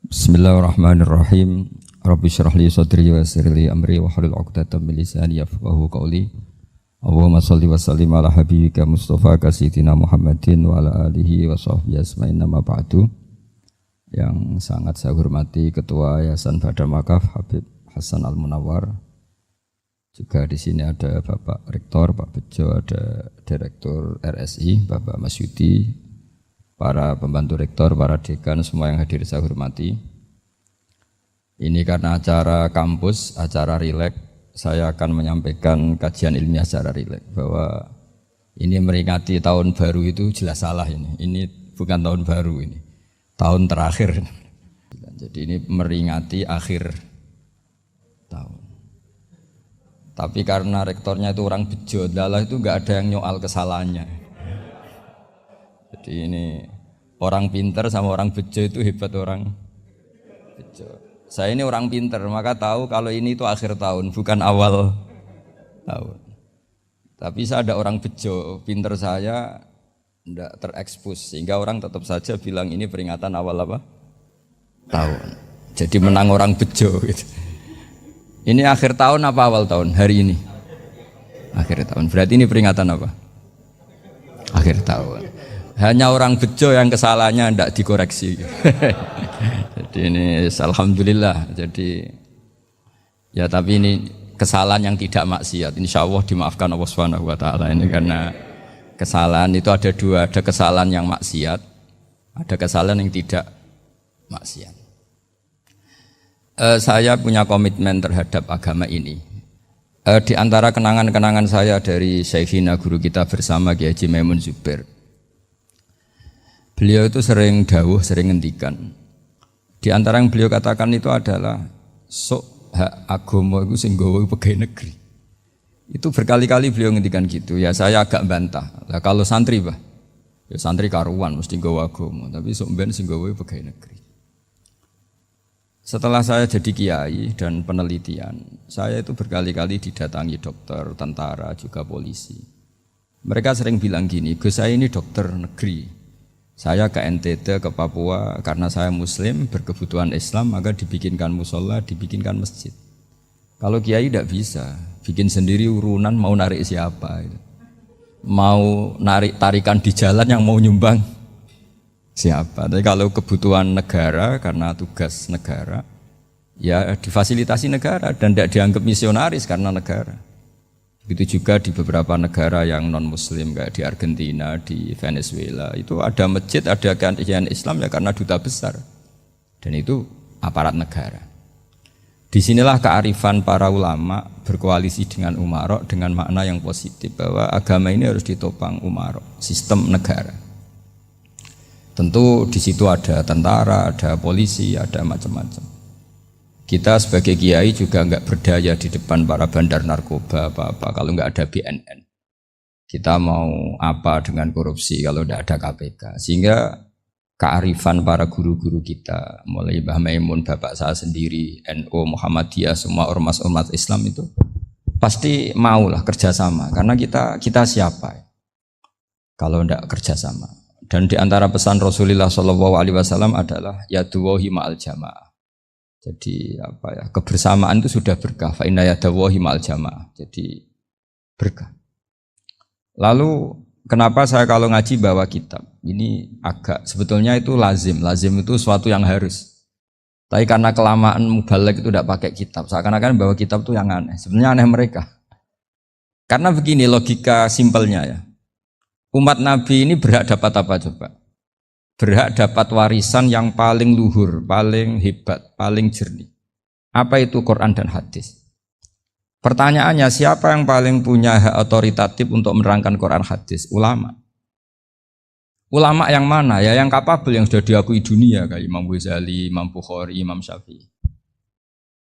Bismillahirrahmanirrahim. Rabbi shrah li sadri wa yassir li amri wa hlul 'uqdatam min lisani yafqahu qawli. Allahumma shalli wa sallim ala habibika Mustafa sayyidina Muhammadin wa ala alihi wa sahbihi asma'in nama ba'du. Yang sangat saya hormati Ketua Yayasan Badar Wakaf Habib Hasan Al-Munawwar. Juga di sini ada Bapak Rektor, Pak Bejo, ada Direktur RSI, Bapak Mas Yudi, para pembantu rektor, para dekan, semua yang hadir saya hormati. Ini karena acara kampus, acara rileks, saya akan menyampaikan kajian ilmiah secara rileks bahwa ini meringati tahun baru itu jelas salah ini. Ini bukan tahun baru ini, tahun terakhir. Jadi ini meringati akhir tahun. Tapi karena rektornya itu orang bejo, dalah itu enggak ada yang nyoal kesalahannya. Jadi ini orang pinter sama orang bejo itu hebat orang bejo. Saya ini orang pinter, maka tahu kalau ini itu akhir tahun, bukan awal tahun. Tapi saya ada orang bejo, pinter saya tidak terekspos, sehingga orang tetap saja bilang ini peringatan awal apa? Tahun. Jadi menang orang bejo gitu. Ini akhir tahun apa awal tahun? Hari ini akhir tahun, berarti ini peringatan apa? Akhir tahun. Hanya orang bejo yang kesalahannya tidak dikoreksi. Jadi ini alhamdulillah. Jadi ya tapi ini kesalahan yang tidak maksiat. Insya Allah dimaafkan Allah Subhanahu Wa Taala ini karena kesalahan itu ada dua, ada kesalahan yang maksiat, ada kesalahan yang tidak maksiat. Saya punya komitmen terhadap agama ini. Di antara kenangan-kenangan saya dari Syekhina guru kita bersama Kiai Haji Maimun Zubair. Beliau itu sering dawuh, sering ngendikan. Di antara yang beliau katakan itu adalah sok hak agama itu sing gawe pegawai negeri. Itu berkali-kali beliau ngendikan gitu. Ya saya agak bantah. Lah kalau santri bah, ya santri karuan mesti gawe agama, tapi sok ben sing gawe pegawai negeri. Setelah saya jadi kiai dan penelitian, saya itu berkali-kali didatangi dokter, tentara, juga polisi. Mereka sering bilang gini, Gus saya ini dokter negeri. Saya ke NTT, ke Papua, karena saya muslim, berkebutuhan Islam, maka dibikinkan musola, dibikinkan masjid. Kalau kiai tidak bisa, bikin sendiri urunan mau narik siapa. Gitu. Mau narik tarikan di jalan yang mau nyumbang siapa. Tapi kalau kebutuhan negara, karena tugas negara, ya difasilitasi negara dan tidak dianggap misionaris karena negara. Begitu juga di beberapa negara yang non-muslim kayak di Argentina, di Venezuela itu ada masjid, ada kajian Islam ya karena duta besar dan itu aparat negara. Disinilah kearifan para ulama berkoalisi dengan umarok dengan makna yang positif bahwa agama ini harus ditopang umarok, sistem negara. Tentu di situ ada tentara, ada polisi, ada macam-macam. Kita sebagai kiai juga enggak berdaya di depan para bandar narkoba apa-apa kalau enggak ada BNN. Kita mau apa dengan korupsi kalau enggak ada KPK. Sehingga kearifan para guru-guru kita, mulai Mbah Maimun, bapak saya sendiri, NU, Muhammadiyah, semua ormas-ormas Islam itu pasti maulah kerjasama. Karena kita siapa kalau enggak kerjasama. Dan di antara pesan Rasulullah SAW adalah yaduwahi ma'al jamaah. Jadi apa ya, kebersamaan itu sudah berkah. Fa inna yadawahi ma'al jamaah. Jadi berkah. Lalu kenapa saya kalau ngaji bawa kitab? Ini agak sebetulnya itu lazim. Lazim itu suatu yang harus. Tapi karena kelamaan mubalek itu tidak pakai kitab. Seakan-akan bawa kitab itu yang aneh. Sebenarnya aneh mereka. Karena begini logika simpelnya ya. Umat Nabi ini berhak dapat apa coba? Berhak dapat warisan yang paling luhur, paling hebat, paling jernih. Apa itu Quran dan hadis? Pertanyaannya siapa yang paling punya hak otoritatif untuk menerangkan Quran hadis? Ulama. Ulama yang mana? Ya yang kapabel, yang sudah diakui dunia kayak Imam Ghazali, Imam Bukhari, Imam Syafi'i.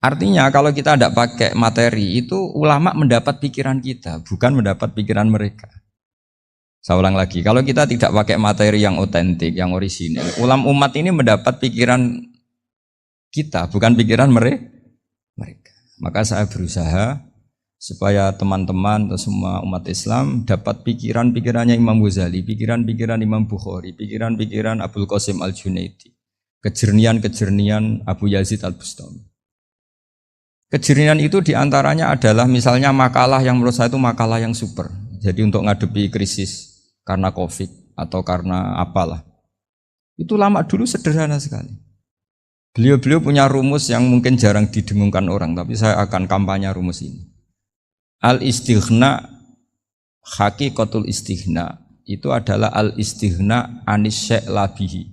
Artinya kalau kita tidak pakai materi itu ulama mendapat pikiran kita, bukan mendapat pikiran mereka. Saya ulang lagi, kalau kita tidak pakai materi yang otentik, yang orisinil, umat ini mendapat pikiran kita, bukan pikiran mereka. Maka saya berusaha supaya teman-teman atau semua umat Islam dapat pikiran-pikirannya Imam Ghazali, pikiran-pikiran Imam Bukhari, pikiran-pikiran Abdul Qasim Al-Junaidi. kejernian Abu Yazid Al-Bustami. Kejernian itu diantaranya adalah misalnya makalah yang menurut saya itu makalah yang super. Jadi untuk ngadepi krisis karena COVID atau karena apalah. Itu lama dulu sederhana sekali. Beliau punya rumus yang mungkin jarang didengungkan orang, tapi saya akan kampanye rumus ini. Al-istighna haqiqatul istighna itu adalah al-istighna anis syai' labihi.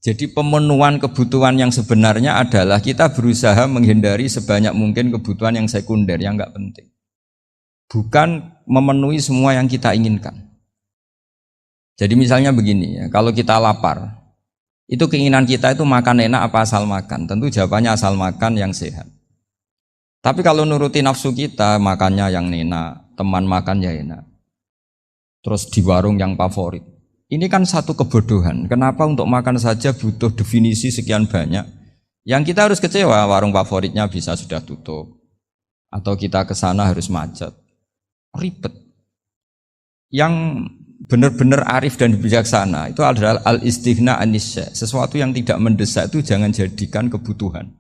Jadi pemenuhan kebutuhan yang sebenarnya adalah kita berusaha menghindari sebanyak mungkin kebutuhan yang sekunder, yang enggak penting. Bukan memenuhi semua yang kita inginkan. Jadi misalnya begini ya, kalau kita lapar, itu keinginan kita itu makan enak apa asal makan? Tentu jawabannya asal makan yang sehat. Tapi kalau nuruti nafsu kita, makannya yang enak, teman makan ya enak. Terus di warung yang favorit. Ini kan satu kebodohan. Kenapa untuk makan saja butuh definisi sekian banyak? Yang kita harus kecewa, warung favoritnya bisa sudah tutup. Atau kita ke sana harus macet. Ribet. Yang benar-benar arif dan bijaksana itu adalah al-istighna anisya. Sesuatu yang tidak mendesak itu jangan jadikan kebutuhan.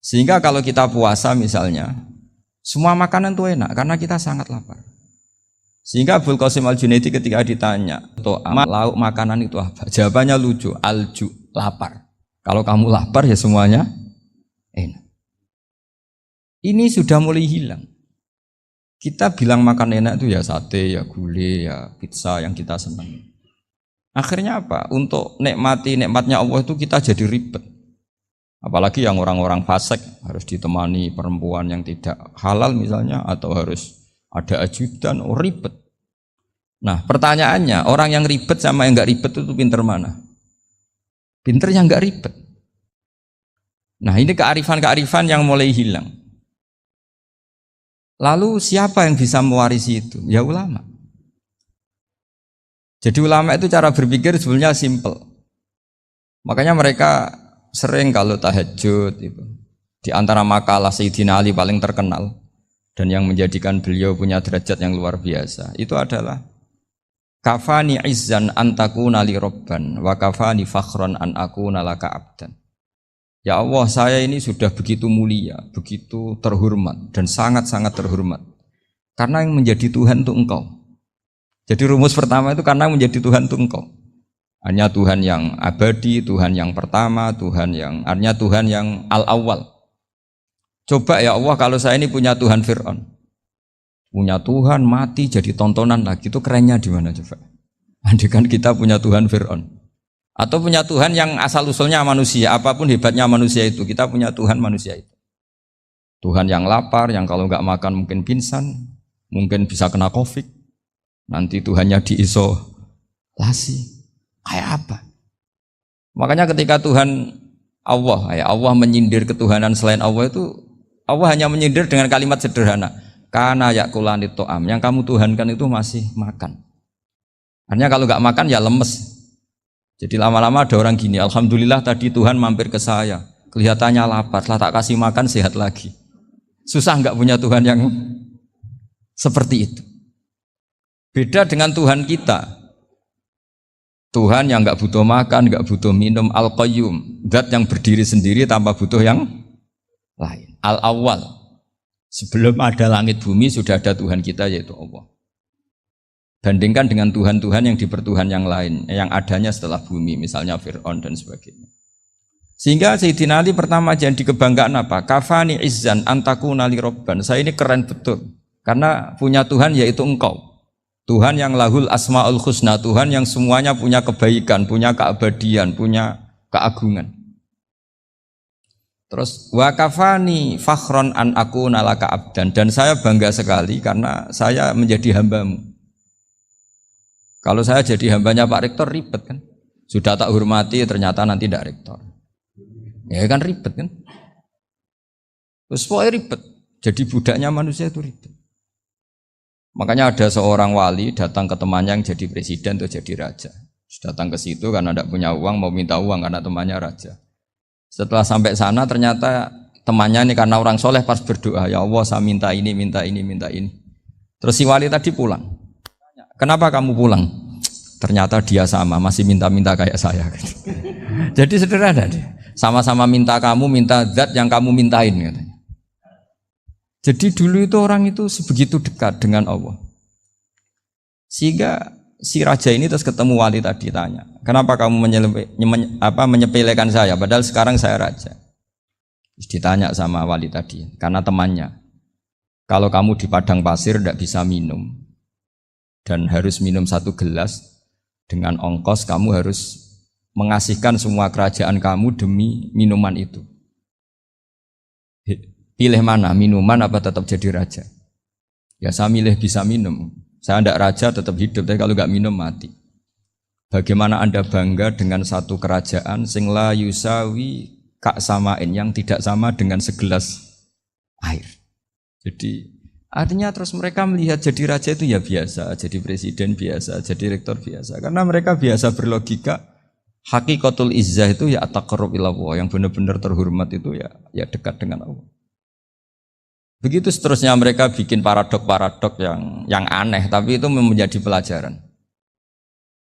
Sehingga kalau kita puasa misalnya, semua makanan itu enak karena kita sangat lapar. Sehingga Abul Qasim Al-Junaidi ketika ditanya, lauk makanan itu apa? Jawabannya lucu, alju, lapar. Kalau kamu lapar ya semuanya enak. Ini sudah mulai hilang. Kita bilang makan enak itu ya sate, ya gulai, ya pizza yang kita senang. Akhirnya apa? Untuk nikmati nikmatnya Allah itu kita jadi ribet. Apalagi yang orang-orang fasik harus ditemani perempuan yang tidak halal misalnya, atau harus ada ajudan, ribet. Nah pertanyaannya, orang yang ribet sama yang enggak ribet itu pinter mana? Pinter yang enggak ribet. Nah ini kearifan-kearifan yang mulai hilang. Lalu siapa yang bisa mewarisi itu? Ya ulama. Jadi ulama itu cara berpikir sebenarnya simple. Makanya mereka sering kalau tahajud itu, di antara makalah Sayyidina Ali paling terkenal dan yang menjadikan beliau punya derajat yang luar biasa itu adalah kafani izzan antakuna li robban wa kafani fakhron an akuna laka abdan. Ya Allah, saya ini sudah begitu mulia, begitu terhormat dan sangat-sangat terhormat karena yang menjadi Tuhan itu Engkau. Jadi rumus pertama itu karena menjadi Tuhan itu Engkau. Hanya Tuhan yang abadi, Tuhan yang pertama, hanya Tuhan yang al-awwal. Coba ya Allah, kalau saya ini punya Tuhan Fir'aun, punya Tuhan mati jadi tontonan lagi, itu kerennya di mana coba? Andaikan kita punya Tuhan Fir'aun, atau punya Tuhan yang asal usulnya manusia, apapun hebatnya manusia itu, kita punya Tuhan manusia itu. Tuhan yang lapar, yang kalau nggak makan mungkin pingsan, mungkin bisa kena COVID, nanti Tuhannya diisolasi. Kayak apa? Makanya ketika Tuhan Allah menyindir ketuhanan selain Allah itu, Allah hanya menyindir dengan kalimat sederhana, kana yakulani to'am, yang kamu tuhankan itu masih makan. Artinya kalau nggak makan ya lemes. Jadi lama-lama ada orang gini, alhamdulillah tadi Tuhan mampir ke saya, kelihatannya lapar, setelah tak kasih makan sehat lagi. Susah nggak punya Tuhan yang seperti itu. Beda dengan Tuhan kita. Tuhan yang nggak butuh makan, nggak butuh minum, al-qayyum, zat yang berdiri sendiri tanpa butuh yang lain. Al-awwal, sebelum ada langit bumi sudah ada Tuhan kita yaitu Allah. Bandingkan dengan Tuhan-Tuhan yang dipertuhan yang lain, yang adanya setelah bumi, misalnya Fir'aun dan sebagainya. Sehingga Sayyidina Ali pertama jadi kebanggaan apa? Kafani izzan antakuna li robban. Saya ini keren betul, karena punya Tuhan yaitu Engkau. Tuhan yang lahul asma'ul husna, Tuhan yang semuanya punya kebaikan, punya keabadian, punya keagungan. Terus wa kafani fakhron an akuna laka abdan, dan saya bangga sekali karena saya menjadi hambamu. Kalau saya jadi hambanya Pak Rektor ribet kan, sudah tak hormati ternyata nanti tidak rektor, ya kan ribet kan. Terus pokoknya ribet, jadi budaknya manusia itu ribet. Makanya ada seorang wali datang ke temannya yang jadi presiden atau jadi raja. Datang ke situ karena tidak punya uang, mau minta uang karena temannya raja. Setelah sampai sana ternyata temannya ini karena orang soleh pas berdoa, ya Allah saya minta ini, minta ini, minta ini. Terus si wali tadi pulang. Kenapa kamu pulang? Ternyata dia sama, masih minta-minta kayak saya. Jadi sederhana deh. Sama-sama minta kamu, minta zat yang kamu mintain katanya. Jadi dulu itu orang itu sebegitu dekat dengan Allah. Sehingga si raja ini terus ketemu wali tadi tanya, kenapa kamu menyepelekan saya padahal sekarang saya raja. Terus ditanya sama wali tadi, karena temannya. Kalau kamu di padang pasir tidak bisa minum dan harus minum 1 gelas, dengan ongkos kamu harus mengasihkan semua kerajaan kamu demi minuman itu. Pilih mana, minuman apa tetap jadi raja? Ya saya milih bisa minum. Saya tidak raja tetap hidup, tapi kalau nggak minum mati. Bagaimana Anda bangga dengan satu kerajaan sing la yusawi kak samain, yang tidak sama dengan segelas air. Jadi artinya terus mereka melihat jadi raja itu ya biasa, jadi presiden biasa, jadi rektor biasa. Karena mereka biasa berlogika, hakikatul izzah itu ya at-taqarrub ila Allah, yang benar-benar terhormat itu ya dekat dengan Allah. Begitu seterusnya mereka bikin paradok-paradok yang aneh, tapi itu menjadi pelajaran.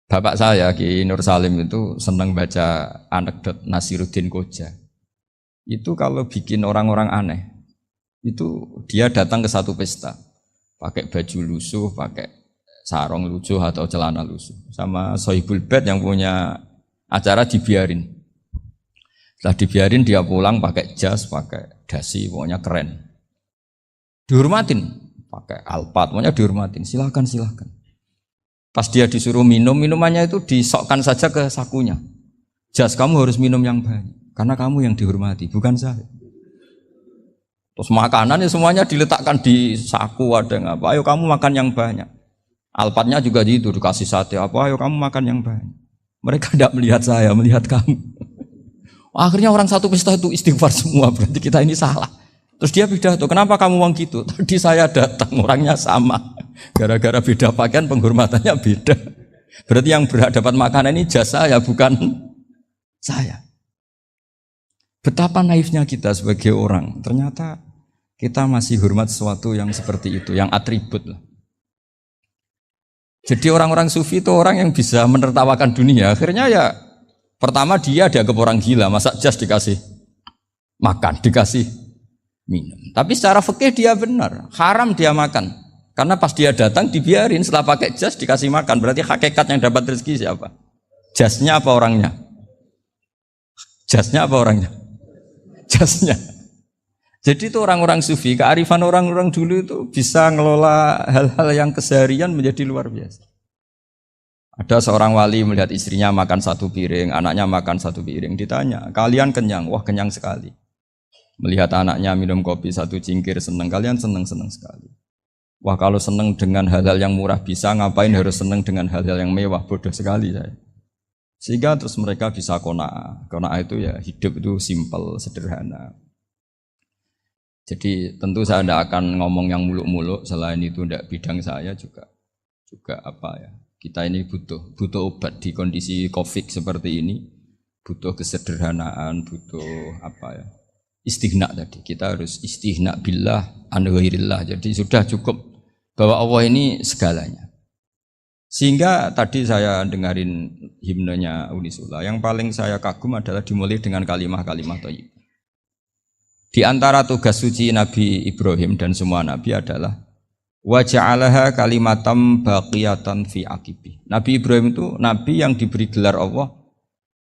Bapak saya Ki Nur Salim itu senang baca anekdot Nasiruddin Koja. Itu kalau bikin orang-orang aneh, itu dia datang ke satu pesta pakai baju lusuh, pakai sarung lusuh atau celana lusuh, sama Sohibul Bait yang punya acara dibiarin. Setelah dibiarin dia pulang pakai jas, pakai dasi, pokoknya keren, dihormatin, pakai alpat, pokoknya dihormatin, silakan. Pas dia disuruh minum, minumannya itu disokkan saja ke sakunya. Jas, kamu harus minum yang banyak karena kamu yang dihormati, bukan saya. Terus makanan ya semuanya diletakkan di saku, ada yang apa, ayo kamu makan yang banyak. Alpatnya juga gitu, dikasih sate, apa, ayo kamu makan yang banyak. Mereka tidak melihat saya, melihat kamu. Akhirnya orang satu pesta itu istighfar semua, berarti kita ini salah. Terus dia pidato, kenapa kamu uang gitu? Tadi saya datang, orangnya sama. Gara-gara beda pakaian, penghormatannya beda. Berarti yang berhak dapat makanan ini jasa ya, bukan saya. Betapa naifnya kita sebagai orang, ternyata kita masih hormat sesuatu yang seperti itu, yang atribut lah. Jadi orang-orang sufi itu orang yang bisa menertawakan dunia. Akhirnya ya, pertama dia dianggap orang gila, masa jas dikasih makan, dikasih minum. Tapi secara fikih dia benar, haram dia makan. Karena pas dia datang dibiarin, setelah pakai jas dikasih makan. Berarti hakikat yang dapat rezeki siapa? Jasnya apa orangnya? Jasnya apa orangnya? Jasnya. Jadi itu orang-orang sufi, kearifan orang-orang dulu itu bisa ngelola hal-hal yang keseharian menjadi luar biasa. Ada seorang wali melihat istrinya makan 1 piring, anaknya makan 1 piring, ditanya, kalian kenyang? Wah, kenyang sekali. Melihat anaknya minum kopi 1 cingkir, senang, kalian senang sekali. Wah, kalau senang dengan hal-hal yang murah bisa, ngapain harus senang dengan hal-hal yang mewah? Bodoh sekali saya. Sehingga terus mereka bisa qanaah. Qanaah itu ya hidup itu simpel, sederhana. Jadi tentu saya tidak akan ngomong yang muluk-muluk, selain itu tidak bidang saya juga apa ya. Kita ini butuh obat di kondisi Covid seperti ini, butuh kesederhanaan, butuh apa ya? Istighna tadi. Kita harus istighna billah an ghairillah. Jadi sudah cukup bahwa Allah ini segalanya. Sehingga tadi saya dengarin himnenya Unisula, yang paling saya kagum adalah dimulai dengan kalimah-kalimah thayyibah. Di antara tugas suci Nabi Ibrahim dan semua Nabi adalah wa ja'alaha kalimatam baqiyatan fi aqibi. Nabi Ibrahim itu Nabi yang diberi gelar Allah.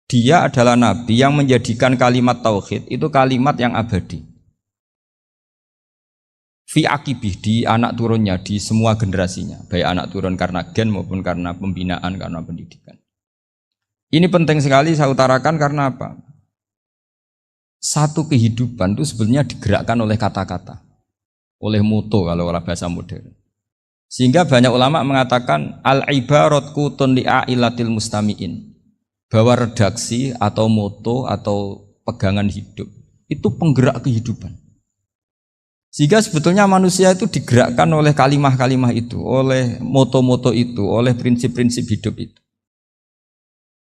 Dia adalah Nabi yang menjadikan kalimat tauhid itu kalimat yang abadi. Fi aqibi, di anak turunnya, di semua generasinya. Baik anak turun karena gen maupun karena pembinaan, karena pendidikan. Ini penting sekali saya utarakan karena apa? Satu kehidupan itu sebenarnya digerakkan oleh kata-kata, oleh moto kalau orang bahasa modern. Sehingga banyak ulama mengatakan al-ibarat kutun li'ailatil mustami'in, bahwa redaksi atau moto atau pegangan hidup itu penggerak kehidupan. Sehingga sebetulnya manusia itu digerakkan oleh kalimah-kalimah itu, oleh moto-moto itu, oleh prinsip-prinsip hidup itu.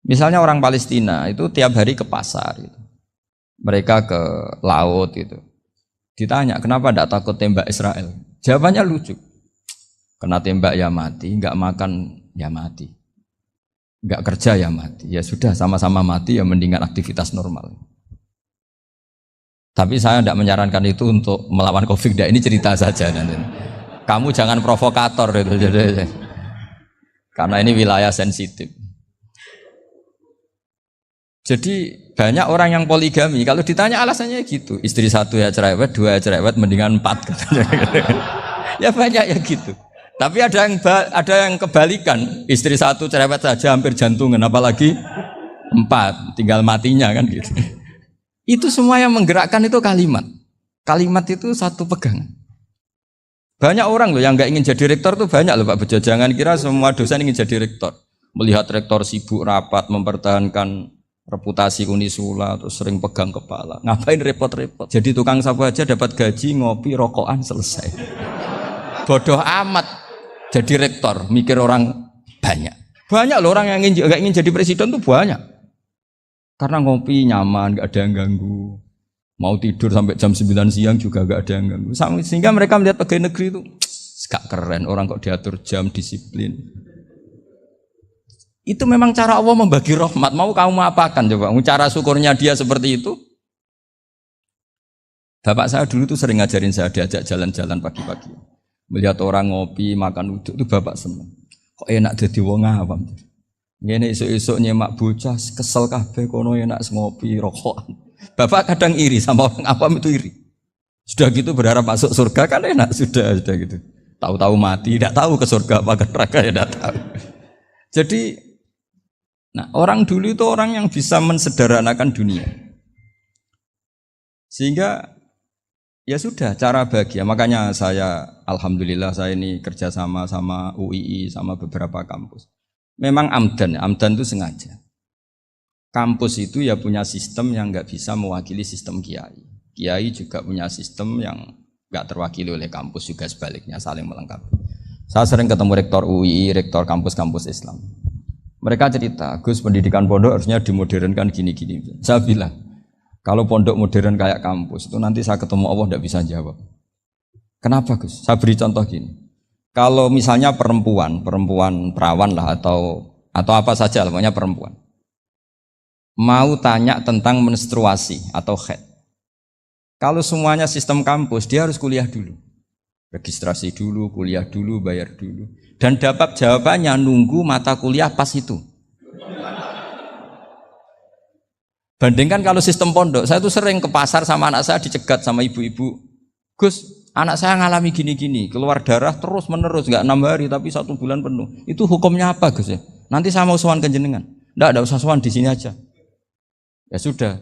Misalnya orang Palestina itu tiap hari ke pasar gitu. Mereka ke laut gitu. Ditanya, kenapa tidak takut tembak Israel? Jawabannya lucu. Kena tembak ya mati, enggak makan ya mati. nggak kerja ya mati. Ya sudah sama-sama mati ya mendingan aktivitas normal. Tapi saya tidak menyarankan itu untuk melawan COVID. Ini cerita saja nanti. Kamu jangan provokator itu. Karena ini wilayah sensitif. Jadi banyak orang yang poligami. Kalau ditanya alasannya gitu, istri satu ya cerewet, dua ya cerewet, mendingan 4 katanya. Ya banyak ya gitu. Tapi ada yang kebalikan, istri satu cerewet saja hampir jantungan, apalagi 4, tinggal matinya kan gitu. Itu semua yang menggerakkan itu kalimat. Kalimat itu satu pegangan. Banyak orang loh yang nggak ingin jadi rektor tuh banyak loh Pak Bejo. Jangan kira semua dosen ingin jadi rektor. Melihat rektor sibuk rapat mempertahankan reputasi Unisula, terus sering pegang kepala. Ngapain repot-repot? Jadi tukang sapu aja dapat gaji, ngopi, rokokan, selesai. Bodoh amat jadi rektor, mikir orang banyak. Banyak loh orang yang nggak ingin jadi presiden tuh banyak. Karena ngopi nyaman, nggak ada yang ganggu. Mau tidur sampai jam 9 siang juga nggak ada yang ganggu. Sehingga mereka melihat pegawai negeri itu gak keren, orang kok diatur jam, disiplin. Itu memang cara Allah membagi rahmat. Mau kamu apakan coba? Cara syukurnya dia seperti itu. Bapak saya dulu tuh sering ngajarin saya, diajak jalan-jalan pagi-pagi. Melihat orang ngopi, makan uduk itu bapak seneng. Kok enak jadi wong awam. Ngene esuk-esuk nyemak bocah kesel kabeh kono enak ngopi rokokan. Bapak kadang iri sama orang awam itu iri. Sudah gitu berharap masuk surga kan enak sudah gitu. Tahu-tahu mati, tidak tahu ke surga apa ke neraka ya tidak tahu. Jadi nah, orang dulu itu orang yang bisa mensederhanakan dunia. Sehingga ya sudah cara bahagia. Makanya saya alhamdulillah saya ini kerjasama sama UII sama beberapa kampus. Memang amdan itu sengaja. Kampus itu ya punya sistem yang nggak bisa mewakili sistem kiai. Kiai juga punya sistem yang nggak terwakili oleh kampus juga sebaliknya saling melengkapi. Saya sering ketemu rektor UII, rektor kampus-kampus Islam. Mereka cerita, Gus pendidikan pondok harusnya dimodernkan gini-gini. Saya bilang, kalau pondok modern kayak kampus itu nanti saya ketemu Allah tidak bisa jawab. Kenapa Gus? Saya beri contoh gini. Kalau misalnya perempuan perawan lah atau apa saja, pokoknya perempuan, mau tanya tentang menstruasi atau haid. Kalau semuanya sistem kampus, dia harus kuliah dulu. Registrasi dulu, kuliah dulu, bayar dulu. Dan dapat jawabannya nunggu mata kuliah pas itu. Bandingkan kalau sistem pondok, saya tuh sering ke pasar sama anak saya dicegat sama ibu-ibu. Gus, anak saya ngalami gini-gini, keluar darah terus menerus, nggak 6 hari tapi 1 bulan penuh. Itu hukumnya apa Gus ya? Nanti saya mau sowan ke jenengan. Nggak usah sowan di sini aja. Ya sudah.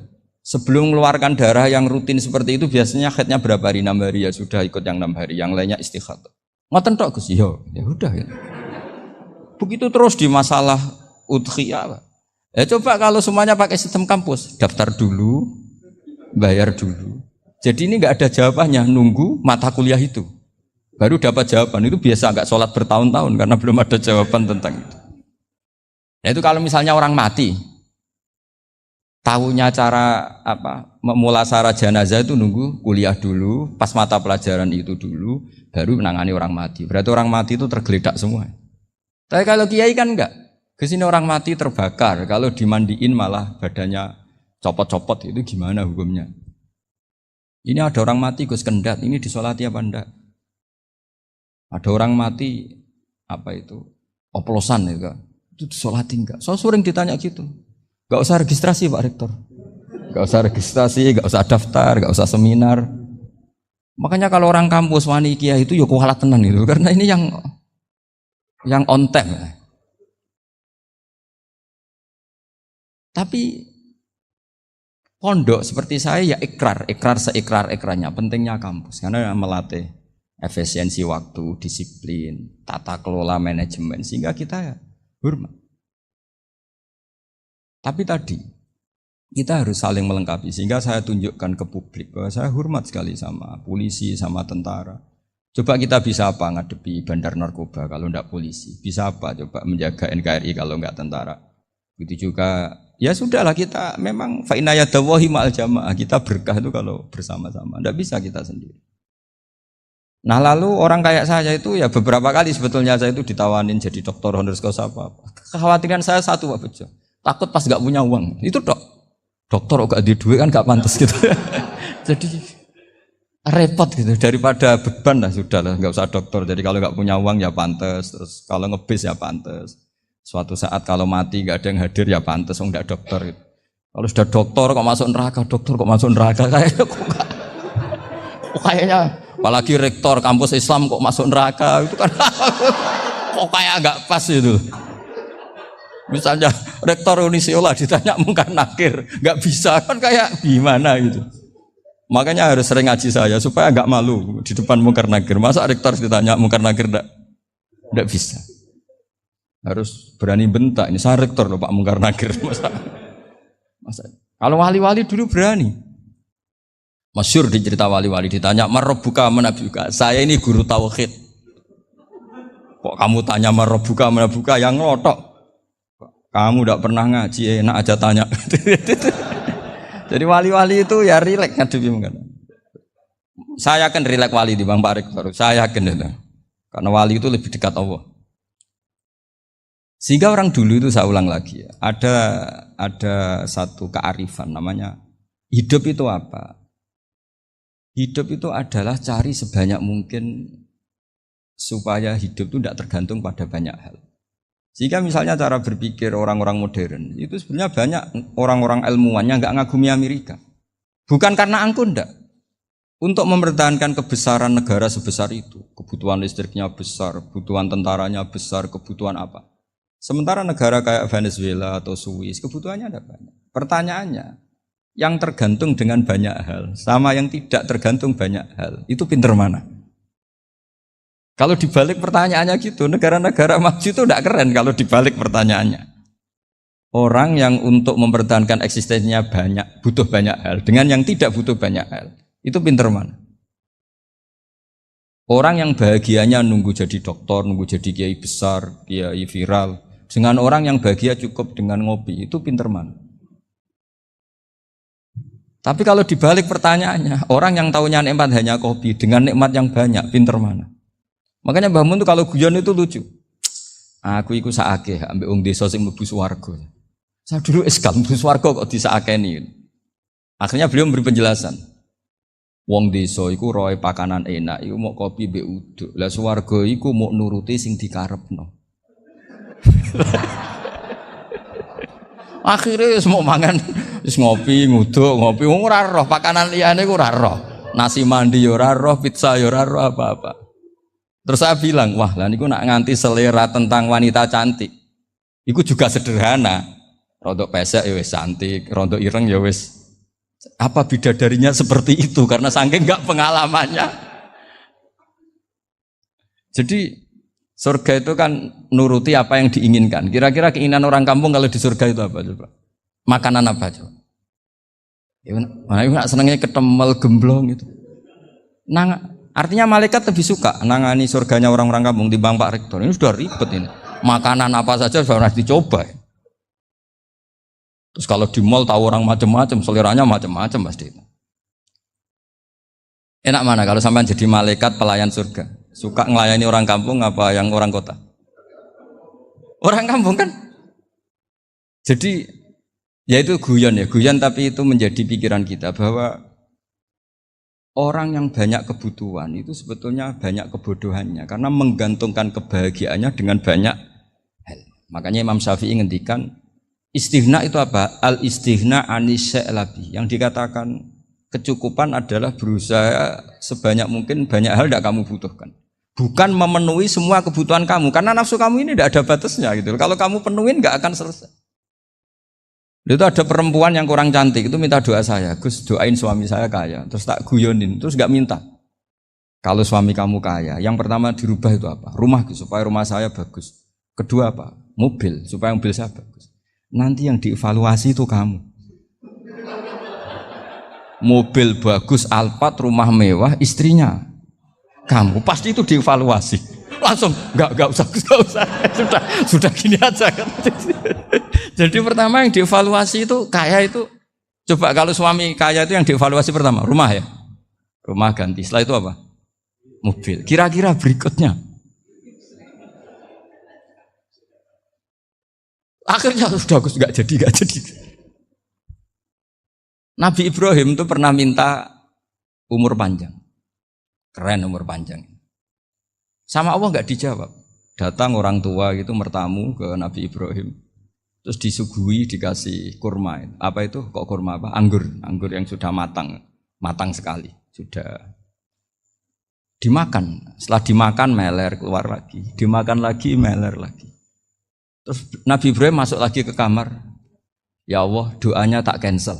Sebelum mengeluarkan darah yang rutin seperti itu biasanya haidnya berapa hari? 6 hari ya sudah ikut yang 6 hari, yang lainnya istighatsah. Ngoten tok Gus, ya udah ya. Begitu terus di masalah udhiyah. Ya coba kalau semuanya pakai sistem kampus, daftar dulu, bayar dulu. Jadi ini nggak ada jawabannya, nunggu mata kuliah itu. Baru dapat jawaban, itu biasa nggak sholat bertahun-tahun karena belum ada jawaban tentang itu. Ya itu kalau misalnya orang mati, tahunya cara memulasara jenazah itu nunggu kuliah dulu, pas mata pelajaran itu dulu, baru menangani orang mati. Berarti orang mati itu tergeledak semua. Tapi kalau kiai kan enggak. Kesini orang mati terbakar, kalau dimandiin malah badannya copot-copot, itu gimana hukumnya? Ini ada orang mati Gus Kendat, ini disolati apa enggak? Ada orang mati oplosan itu disolati enggak? So sering ditanya gitu. Gak usah registrasi Pak Rektor. Gak usah registrasi, gak usah daftar, gak usah seminar. Makanya kalau orang kampus wani kiai itu ya kualat tenan itu, karena ini yang on time. Tapi pondok seperti saya ya ikrar seikrar-ikrarnya pentingnya kampus karena melatih efisiensi waktu, disiplin, tata kelola manajemen sehingga kita ya hormat. Tapi tadi kita harus saling melengkapi sehingga saya tunjukkan ke publik bahwa saya hormat sekali sama polisi, sama tentara. Coba kita bisa apa ngadepi bandar narkoba kalau enggak polisi? Bisa apa coba menjaga NKRI kalau enggak tentara? Begitu juga ya sudahlah kita memang fa inna yadallahi ma'al jamaah, kita berkah itu kalau bersama-sama. Enggak bisa kita sendiri. Nah lalu orang kayak saya itu ya beberapa kali sebetulnya saya itu ditawanin jadi doktor honoris causa apa. kekhawatiran saya satu Pak Bejo. Takut pas nggak punya uang. Itu dokter kok gak di duit kan gak pantas gitu. Jadi repot gitu, daripada beban lah sudah lah, nggak usah dokter. Jadi kalau nggak punya uang ya pantas, terus kalau ngebis ya pantas. Suatu saat kalau mati nggak ada yang hadir ya pantas, nggak dokter. Gitu. Kalau sudah dokter kok masuk neraka, dokter kok masuk neraka kayaknya, apalagi rektor kampus Islam kok masuk neraka itu kan kok kayak nggak pas itu. Misalnya rektor Unisiola ditanya mungkar nakir, nggak bisa kan kayak gimana gitu. Makanya harus sering ngaji saya supaya nggak malu di depan mungkar nakir. Masa rektor ditanya mungkar nakir nggak bisa. Harus berani bentak. Ini saya rektor loh Pak mungkar nakir. Masa. Kalau wali-wali dulu berani. Masyhur di cerita wali-wali ditanya marabbuka manabuka. Saya ini guru tauhid. Kok kamu tanya marabbuka manabuka yang ngelotok. Kamu tidak pernah ngaji enak aja tanya. Jadi wali-wali itu ya rileks ngadepi mungkin. Saya akan rileks wali di Bang Pak Rektor. Saya yakin itu. Karena wali itu lebih dekat Allah. Sehingga orang dulu itu saya ulang lagi ya. Ada satu kearifan namanya hidup itu apa? Hidup itu adalah cari sebanyak mungkin supaya hidup itu tidak tergantung pada banyak hal. Jika misalnya cara berpikir orang-orang modern itu sebenarnya banyak orang-orang ilmuwan yang nggak ngagumi Amerika. Bukan karena angkuh ndak. Untuk mempertahankan kebesaran negara sebesar itu, kebutuhan listriknya besar, kebutuhan tentaranya besar, kebutuhan apa. Sementara negara kayak Venezuela atau Swiss kebutuhannya ada banyak. Pertanyaannya, yang tergantung dengan banyak hal sama yang tidak tergantung banyak hal, itu pinter mana? Kalau dibalik pertanyaannya gitu, negara-negara maju itu tidak keren kalau dibalik pertanyaannya. Orang yang untuk mempertahankan eksistensinya banyak, butuh banyak hal, dengan yang tidak butuh banyak hal, itu pinter mana? Orang yang bahagianya nunggu jadi dokter, nunggu jadi kiai besar, kiai viral, dengan orang yang bahagia cukup dengan ngopi, itu pinter mana? Tapi kalau dibalik pertanyaannya, orang yang tahunya nikmat hanya kopi, dengan nikmat yang banyak, pinter mana? Makanya Mbah Mun tuh kalau guyon itu lucu. Aku iku sakake ambek wong desa sing mlebu swarga. Saya dulu eskal mlebu swarga kok disakeni. Akhirnya beliau memberi penjelasan. Wong desa iku roe pakanan enak, iku mau kopi mbek uduk. Lah swarga iku mau nuruti sing dikarepno. Akhirnya wis mau mangan, wis ngopi, nguduk, ngopi wong ora roh pakanan liyane iku ora roh. Nasi mandi ya ora roh, pizza ya ora roh apa-apa. Terus saya bilang, wah lah niku nak nganti selera tentang wanita cantik. Iku juga sederhana. Rontok pesek ya wis cantik, rontok ireng ya wis. Apa bidadarinya seperti itu karena saking enggak pengalamannya. Jadi surga itu kan nuruti apa yang diinginkan. Kira-kira keinginan orang kampung kalau di surga itu apa coba? Makanan apa coba? Ya, mana ibu nak senengnya ketemel gemblong gitu. Artinya malaikat lebih suka nangani surganya orang-orang kampung di Bang Pak Rektor. Ini sudah ribet ini. Makanan apa saja sudah harus dicoba. Terus kalau di mall tahu orang macam-macam, seleranya macam-macam pasti. Enak mana kalau sampai jadi malaikat pelayan surga? Suka ngelayani orang kampung apa yang orang kota? Orang kampung kan? Jadi ya itu guyon tapi itu menjadi pikiran kita bahwa orang yang banyak kebutuhan itu sebetulnya banyak kebodohannya karena menggantungkan kebahagiaannya dengan banyak hal. Makanya Imam Syafi'i ngendikan istighna itu apa? Al istighna anisya'i. Yang dikatakan kecukupan adalah berusaha sebanyak mungkin banyak hal tidak kamu butuhkan. Bukan memenuhi semua kebutuhan kamu karena nafsu kamu ini tidak ada batasnya gitu. Kalau kamu penuhin nggak akan selesai. Itu ada perempuan yang kurang cantik, itu minta doa saya, Gus doain suami saya kaya, terus tak guyonin, terus gak minta. Kalau suami kamu kaya, yang pertama dirubah itu apa? Rumah Gus, supaya rumah saya bagus. Kedua apa? Mobil, supaya mobil saya bagus. Nanti yang dievaluasi itu kamu. Mobil bagus, Alphard, rumah mewah, istrinya kamu, pasti itu dievaluasi. Langsung enggak usah sudah gini aja kan. Jadi pertama yang dievaluasi itu kaya itu, coba kalau suami kaya itu yang dievaluasi pertama rumah ya, rumah ganti. Setelah itu apa? Mobil. Kira-kira berikutnya Akhirnya sudah nggak jadi. Nabi Ibrahim itu pernah minta umur panjang. Keren umur panjang. Sama Allah nggak dijawab. Datang orang tua gitu mertamu ke Nabi Ibrahim. Terus disuguhi dikasih kurma. Apa itu? Kok kurma apa? Anggur yang sudah matang sekali. Sudah dimakan. Setelah dimakan meler keluar lagi. Dimakan lagi meler lagi. Terus Nabi Ibrahim masuk lagi ke kamar. Ya Allah, doanya tak cancel.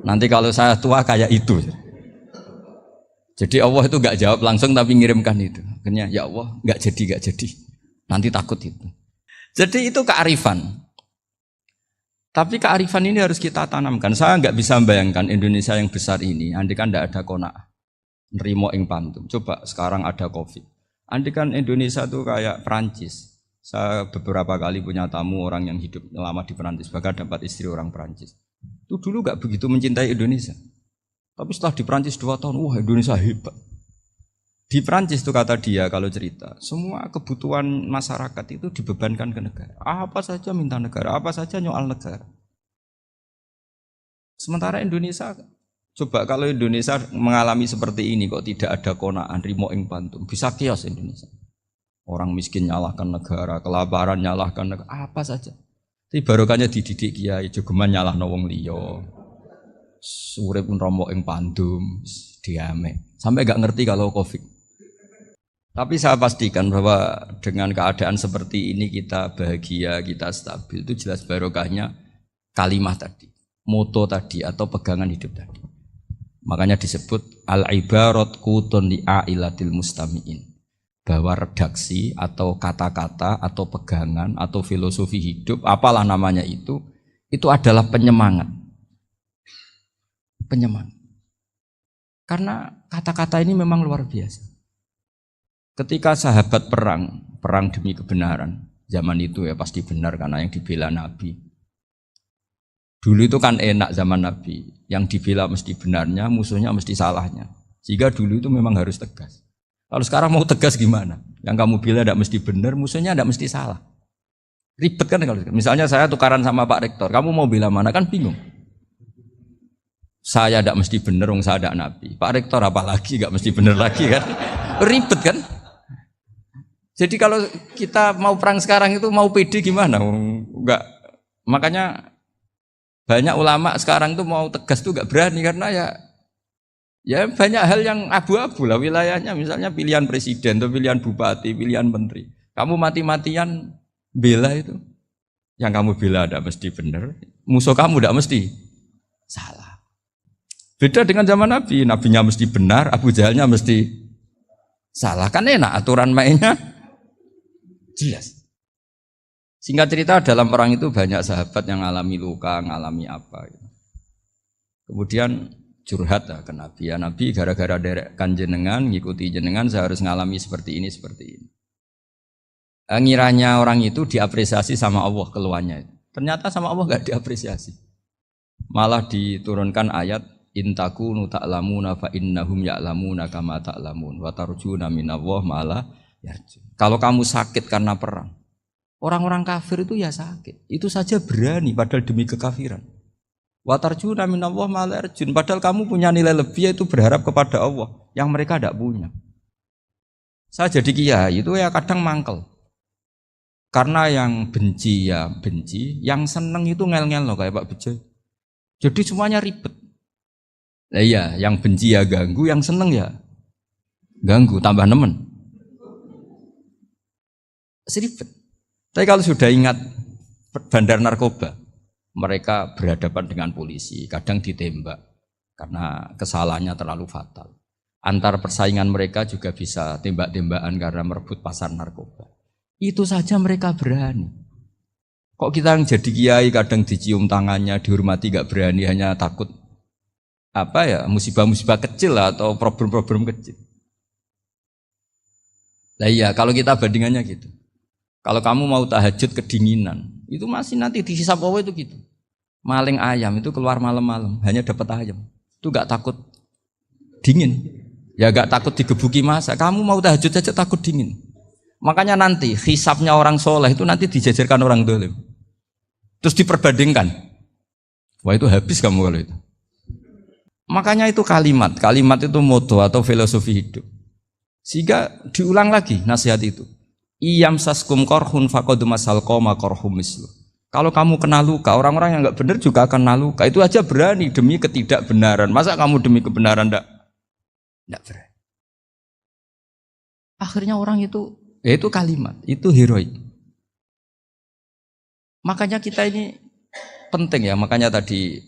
Nanti kalau saya tua kayak itu. Jadi Allah itu gak jawab langsung tapi ngirimkan itu. Akhirnya ya Allah gak jadi. Nanti takut itu. Jadi itu kearifan. Tapi kearifan ini harus kita tanamkan. Saya gak bisa membayangkan Indonesia yang besar ini. Andai kan gak ada qanaah. Nerimo ing pantum. Coba sekarang ada Covid. Andai kan Indonesia itu kayak Perancis. Saya beberapa kali punya tamu orang yang hidup lama di Perancis, bahkan dapat istri orang Perancis. Itu dulu gak begitu mencintai Indonesia. Tapi setelah di Perancis 2 tahun, wah Indonesia hebat. Di Perancis itu kata dia kalau cerita, semua kebutuhan masyarakat itu dibebankan ke negara. Apa saja minta negara, apa saja nyoal negara. Sementara Indonesia, coba kalau Indonesia mengalami seperti ini kok tidak ada qanaah rimo ing pantum, bisa kios Indonesia. Orang miskin nyalahkan negara, kelaparan nyalahkan negara, apa saja. Tapi barokahnya dididik kiai, jogeman nyalahno wong liya. Urip pun romo ing pandum, diame. Sampai gak ngerti kalau Covid. Tapi saya pastikan bahwa dengan keadaan seperti ini kita bahagia, kita stabil, itu jelas barokahnya kalimah tadi, moto tadi atau pegangan hidup tadi. Makanya disebut al-ibarat qutun li ailatil mustami'in. Bahwa redaksi atau kata-kata atau pegangan atau filosofi hidup, apalah namanya itu adalah penyemangat. Karena kata-kata ini memang luar biasa. Ketika sahabat perang demi kebenaran, zaman itu ya pasti benar karena yang dibela Nabi. Dulu itu kan enak zaman Nabi, yang dibela mesti benarnya, musuhnya mesti salahnya. Sehingga dulu itu memang harus tegas. Kalau sekarang mau tegas gimana? Yang kamu bela tidak mesti benar, musuhnya tidak mesti salah. Ribet kan kalau misalnya saya tukaran sama Pak Rektor, kamu mau bela mana kan bingung. Saya tidak mesti benar, saya tidak Nabi. Pak Rektor apalagi nggak mesti benar lagi kan? Ribet kan? Jadi kalau kita mau perang sekarang itu mau pede gimana? Enggak. Makanya banyak ulama sekarang tuh mau tegas tuh nggak berani karena ya banyak hal yang abu-abu lah wilayahnya, misalnya pilihan presiden atau pilihan bupati, pilihan menteri. Kamu mati-matian bela itu, yang kamu bela tidak mesti benar, musuh kamu tidak mesti salah. Beda dengan zaman Nabi, nabinya mesti benar, Abu Jahalnya mesti salah. Kan enak aturan mainnya jelas. Singkat cerita dalam perang itu banyak sahabat yang ngalami luka, ngalami apa. Kemudian curhat ke Nabi, ya Nabi gara-gara derekkan jenengan, ngikuti jenengan saya harus ngalami seperti ini. Ngiranya orang itu diapresiasi sama Allah keluarnya. Ternyata sama Allah gak diapresiasi. Malah diturunkan ayat intakunu ta'lamuna fa innahum ya'lamuna kama ta'lamun wa tarjuna minallah ma'ala yarjun. Kalau kamu sakit karena perang, orang-orang kafir itu ya sakit. Itu saja berani padahal demi kekafiran. Wa tarjuna minallah ma'ala yarjun. Padahal kamu punya nilai lebih yaitu berharap kepada Allah yang mereka tidak punya. Saya jadi kiai itu ya kadang mangkel. Karena yang benci ya benci, yang seneng itu ngel-ngel loh kayak Pak Bejo. Jadi semuanya ribet. Nah iya, yang benci ya ganggu, yang seneng ya ganggu, tambah nemen. Seribet. Tapi kalau sudah ingat bandar narkoba, mereka berhadapan dengan polisi, kadang ditembak karena kesalahannya terlalu fatal. Antar persaingan mereka juga bisa tembak-tembakan karena merebut pasar narkoba. Itu saja mereka berani. Kok kita yang jadi kiai kadang dicium tangannya, dihormati gak berani, hanya takut apa ya, musibah-musibah kecil atau problem-problem kecil. Nah iya, kalau kita bandingannya gitu. Kalau kamu mau tahajud kedinginan, itu masih nanti dihisab Allah itu gitu. Maling ayam itu keluar malam-malam, hanya dapat ayam. Itu gak takut dingin. Ya gak takut digebuki masa. Kamu mau tahajud saja takut dingin. Makanya nanti hisabnya orang soleh itu nanti dijajarkan orang dolim. Terus diperbandingkan. Wah itu habis kamu kalau itu. Makanya itu kalimat itu moto atau filosofi hidup. Sehingga diulang lagi nasihat itu. Iyam saskum korhun faqad masal qoma korhum mislu. Kalau kamu kena luka, orang-orang yang enggak benar juga akan kena luka. Itu aja berani demi ketidakbenaran. Masa kamu demi kebenaran enggak berani? Akhirnya orang itu, ya itu kalimat, itu heroik. Makanya kita ini penting ya, makanya tadi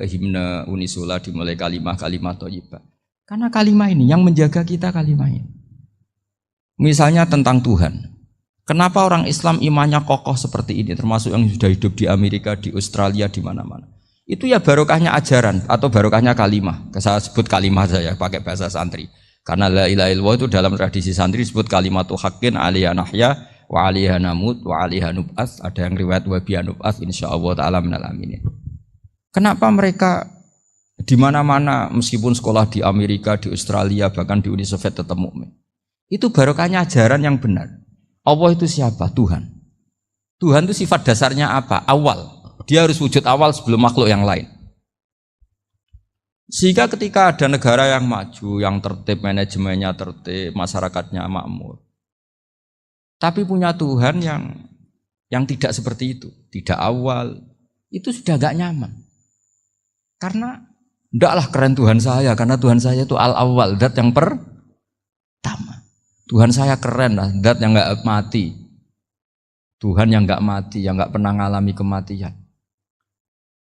himne Unisula dimulai kalimat thayyibah. Karena kalimat ini yang menjaga kita kalimat ini. Misalnya tentang Tuhan. Kenapa orang Islam imannya kokoh seperti ini, termasuk yang sudah hidup di Amerika, di Australia, di mana-mana. Itu ya barokahnya ajaran atau barokahnya kalimah. Saya sebut kalimah saya pakai bahasa santri. Karena la ilaha illallah itu dalam tradisi santri disebut kalimatu haqqin alaiha nahya wa alaiha namut wa alaiha nub'ats. Ada yang riwayat wa biha nub'ats insyaallah taala minal aminin. Kenapa mereka di mana-mana meskipun sekolah di Amerika, di Australia, bahkan di Uni Soviet tetap mukmin? Itu barokahnya ajaran yang benar. Allah itu siapa? Tuhan. Tuhan itu sifat dasarnya apa? Awal. Dia harus wujud awal sebelum makhluk yang lain. Sehingga ketika ada negara yang maju, yang tertib, manajemennya tertib, masyarakatnya makmur. Tapi punya Tuhan yang tidak seperti itu. Tidak awal. Itu sudah gak nyaman. Karena ndaklah keren Tuhan saya. Karena Tuhan saya itu al-awwal, zat yang pertama. Tuhan saya keren lah, zat yang gak mati. Tuhan yang gak mati, yang gak pernah mengalami kematian.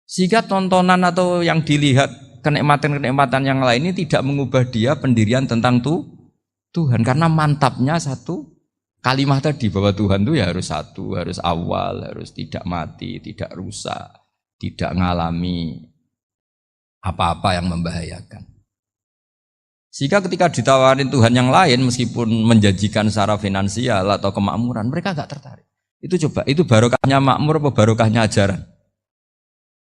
Sehingga tontonan atau yang dilihat kenikmatan-kenikmatan yang lain ini tidak mengubah dia pendirian tentang Tuhan. Karena mantapnya satu kalimat tadi bahwa Tuhan itu ya harus satu, harus awal, harus tidak mati, tidak rusak, tidak mengalami apa-apa yang membahayakan. Sehingga ketika ditawarin Tuhan yang lain meskipun menjanjikan secara finansial atau kemakmuran, mereka gak tertarik. Itu coba, itu barokahnya makmur apa barokahnya ajaran?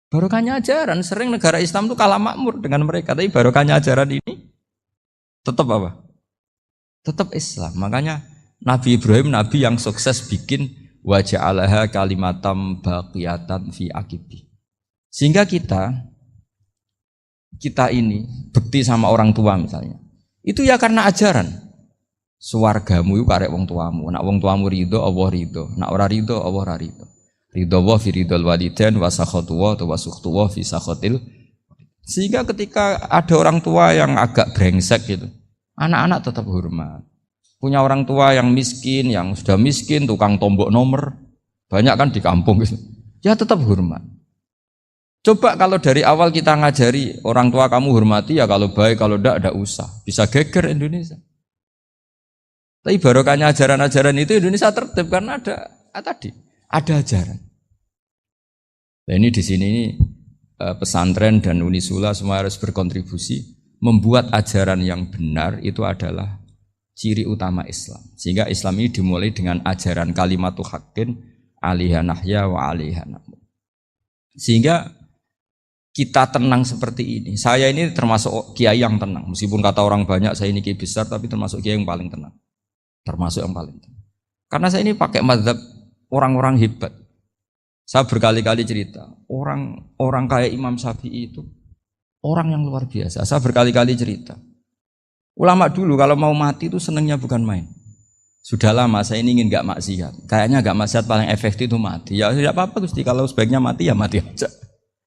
Barokahnya ajaran. Sering negara Islam itu kalah makmur dengan mereka, tapi barokahnya ajaran ini tetap apa? Tetap Islam. Makanya Nabi Ibrahim nabi yang sukses bikin wa ja'alaha kalimatam baqiyatan fi aqibi. Sehingga kita ini bekti sama orang tua misalnya. Itu ya karena ajaran. Suwargamu itu karek wong tuamu. Nak wong tuamu ridho, Allah ridho. Nak ora ridho, Allah ora ridho. Ridho wa fi ridhol walidain wa sakhatu wa sukhtu wa fi sakhatil. Sehingga ketika ada orang tua yang agak brengsek gitu, anak-anak tetap hormat. Punya orang tua yang miskin, yang sudah miskin, tukang tombok nomor, banyak kan di kampung gitu. Ya tetap hormat. Coba kalau dari awal kita ngajari orang tua kamu hormati ya kalau baik, kalau tidak usah. Bisa geger Indonesia. Tapi barokahnya ajaran-ajaran itu Indonesia tertib karena ada ajaran. Nah ini di sini pesantren dan Unisula semua harus berkontribusi membuat ajaran yang benar itu adalah ciri utama Islam. Sehingga Islam ini dimulai dengan ajaran kalimatu haqqin alaiha nahya wa alaiha namut. Sehingga kita tenang seperti ini. Saya ini termasuk kiai yang tenang. Meskipun kata orang banyak saya ini kiai besar, tapi termasuk kiai yang paling tenang. Termasuk yang paling tenang. Karena saya ini pakai mazhab orang-orang hebat. Saya berkali-kali cerita, orang kayak Imam Syafi'i itu orang yang luar biasa. Saya berkali-kali cerita. Ulama dulu kalau mau mati itu senangnya bukan main. Sudah lama saya ini ingin gak maksiat. Kayaknya gak maksiat paling efektif itu mati. Ya tidak apa-apa Gusti, kalau sebaiknya mati ya mati aja.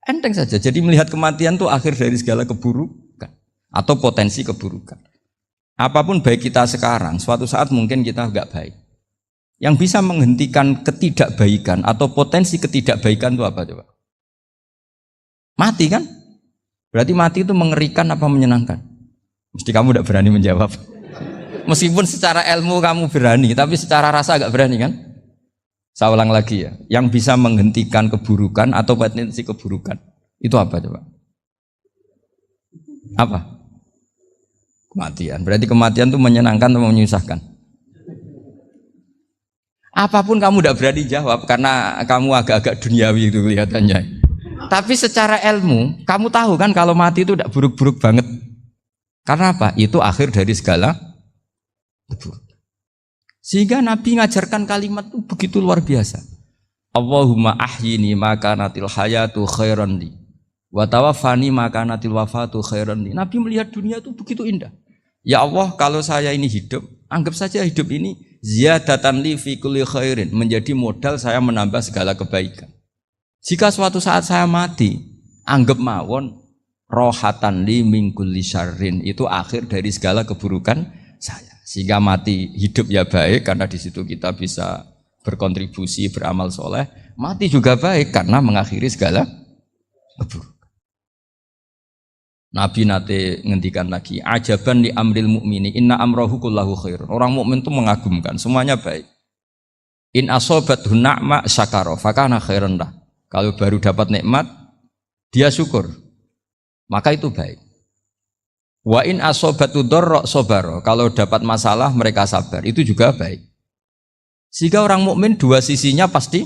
Enteng saja. Jadi melihat kematian itu akhir dari segala keburukan atau potensi keburukan. Apapun baik kita sekarang, suatu saat mungkin kita enggak baik. Yang bisa menghentikan ketidakbaikan atau potensi ketidakbaikan itu apa coba? Mati kan? Berarti mati itu mengerikan apa menyenangkan? Mesti kamu tidak berani menjawab. Meskipun secara ilmu kamu berani, tapi secara rasa enggak berani kan? Saya ulang lagi ya, yang bisa menghentikan keburukan atau potensi keburukan itu apa coba? Apa? Kematian. Berarti kematian itu menyenangkan atau menyusahkan? Apapun kamu tidak berani jawab karena kamu agak-agak duniawi itu kelihatannya. Tapi secara ilmu, kamu tahu kan kalau mati itu tidak buruk-buruk banget. Karena apa? Itu akhir dari segala keburukan. Sehingga Nabi ngajarkan kalimat itu begitu luar biasa. Allahumma ahyini maka natil hayatu khairan li wa tawaffani maka natil wafatu khairan li. Nabi melihat dunia itu begitu indah. Ya Allah, kalau saya ini hidup, anggap saja hidup ini ziyadatan li fi kulli khairin, menjadi modal saya menambah segala kebaikan. Jika suatu saat saya mati, anggap mawon rohatan li min kulli syarrin, itu akhir dari segala keburukan saya. Sehingga mati hidup ya baik karena di situ kita bisa berkontribusi beramal soleh, mati juga baik karena mengakhiri segala keburukan. Nabi nate ngendikan lagi, ajaban li amril mukmini inna amrahu kullahu khair. Orang mukmin itu mengagumkan, semuanya baik. In asobathu na'ma syakara fakana khairan lah. Kalau baru dapat nikmat, dia syukur, maka itu baik. Wa in asobatu dharra sabara. Kalau dapat masalah mereka sabar, itu juga baik. Sehingga orang mukmin dua sisinya pasti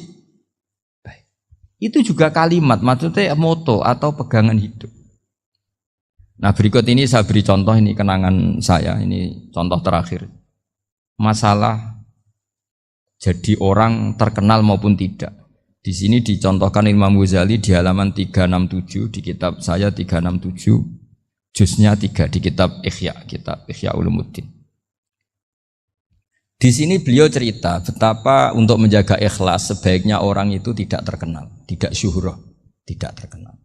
baik. Itu juga kalimat, maksudnya moto atau pegangan hidup. Nah, berikut ini saya beri contoh, ini kenangan saya, ini contoh terakhir. Masalah jadi orang terkenal maupun tidak. Di sini dicontohkan Imam Ghazali di halaman 367 di kitab saya 367, juznya 3 di kitab Ihya Ulumuddin. Di sini beliau cerita betapa untuk menjaga ikhlas sebaiknya orang itu tidak terkenal, tidak syuhrah, tidak terkenal.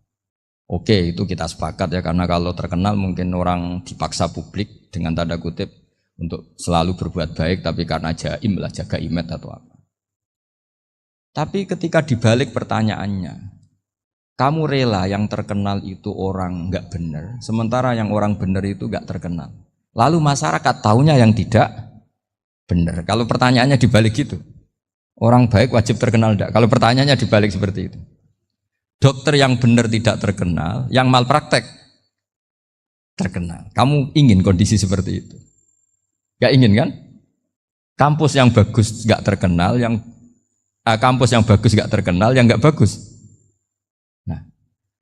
Oke, itu kita sepakat ya, karena kalau terkenal mungkin orang dipaksa publik dengan tanda kutip untuk selalu berbuat baik, tapi karena jaim lah, jaga image atau apa. Tapi ketika dibalik pertanyaannya, kamu rela yang terkenal itu orang nggak benar, sementara yang orang benar itu nggak terkenal. Lalu masyarakat taunya yang tidak benar. Kalau pertanyaannya dibalik gitu, orang baik wajib terkenal enggak? Kalau pertanyaannya dibalik seperti itu. Dokter yang benar tidak terkenal, yang malpraktek terkenal. Kamu ingin kondisi seperti itu? Gak ingin kan? Kampus yang bagus gak terkenal, kampus yang bagus gak terkenal, yang gak bagus. Nah,